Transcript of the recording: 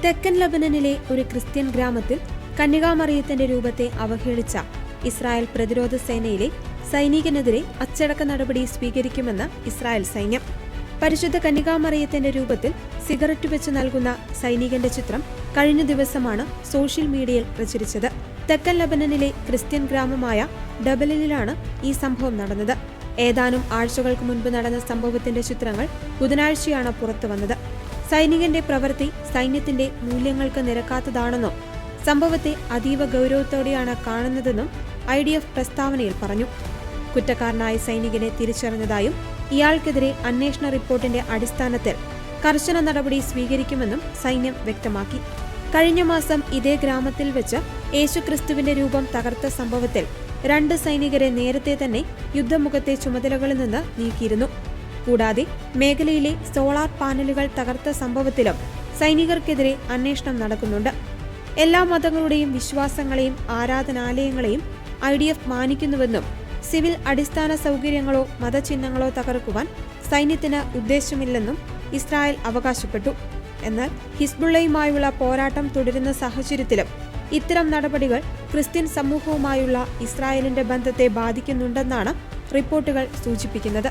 തെക്കൻ ലബനനിലെ ഒരു ക്രിസ്ത്യൻ ഗ്രാമത്തിൽ കന്യകാമറിയത്തിന്റെ രൂപത്തെ അവഹേളിച്ച ഇസ്രായേൽ പ്രതിരോധ സേനയിലെ സൈനികനെതിരെ അച്ചടക്ക നടപടി സ്വീകരിക്കുമെന്ന് ഇസ്രായേൽ സൈന്യം. പരിശുദ്ധ കന്യകാമറിയത്തിന്റെ രൂപത്തിൽ സിഗരറ്റ് വെച്ച് നൽകുന്ന സൈനികന്റെ ചിത്രം കഴിഞ്ഞ ദിവസമാണ് സോഷ്യൽ മീഡിയയിൽ പ്രചരിച്ചത്. തെക്കൻ ലബനനിലെ ക്രിസ്ത്യൻ ഗ്രാമമായ ഡബലിലാണ് ഈ സംഭവം നടന്നത്. ഏതാനും ആഴ്ചകൾക്ക് മുൻപ് നടന്ന സംഭവത്തിന്റെ ചിത്രങ്ങൾ ബുധനാഴ്ചയാണ് പുറത്തുവന്നത്. സൈനികന്റെ പ്രവൃത്തി സൈന്യത്തിന്റെ മൂല്യങ്ങൾക്ക് നിരക്കാത്തതാണെന്നും സംഭവത്തെ അതീവ ഗൗരവത്തോടെയാണ് കാണുന്നതെന്നും IDF പ്രസ്താവനയിൽ പറഞ്ഞു. കുറ്റക്കാരനായ സൈനികനെ തിരിച്ചറിഞ്ഞതായും ഇയാൾക്കെതിരെ അന്വേഷണ റിപ്പോർട്ടിന്റെ അടിസ്ഥാനത്തിൽ കർശന നടപടി സ്വീകരിക്കുമെന്നും സൈന്യം വ്യക്തമാക്കി. കഴിഞ്ഞ മാസം ഇതേ ഗ്രാമത്തിൽ വെച്ച് യേശുക്രിസ്തുവിന്റെ രൂപം തകർത്ത സംഭവത്തിൽ 2 സൈനികരെ നേരത്തെ തന്നെ യുദ്ധമുഖത്തെ ചുമതലകളിൽ നിന്ന് നീക്കിയിരുന്നു. കൂടാതെ മേഖലയിലെ സോളാർ പാനലുകൾ തകർത്ത സംഭവത്തിലും സൈനികർക്കെതിരെ അന്വേഷണം നടക്കുന്നുണ്ട്. എല്ലാ മതങ്ങളുടെയും വിശ്വാസങ്ങളെയും ആരാധനാലയങ്ങളെയും IDF മാനിക്കുന്നുവെന്നും സിവിൽ അടിസ്ഥാന സൗകര്യങ്ങളോ മതചിഹ്നങ്ങളോ തകർക്കുവാൻ സൈന്യത്തിന് ഉദ്ദേശമില്ലെന്നും ഇസ്രായേൽ അവകാശപ്പെട്ടു. എന്നാൽ ഹിസ്ബുള്ളയുമായുള്ള പോരാട്ടം തുടരുന്ന സാഹചര്യത്തിലും ഇത്തരം നടപടികൾ ക്രിസ്ത്യൻ സമൂഹവുമായുള്ള ഇസ്രായേലിന്റെ ബന്ധത്തെ ബാധിക്കുന്നുണ്ടെന്നാണ് റിപ്പോർട്ടുകൾ സൂചിപ്പിക്കുന്നത്.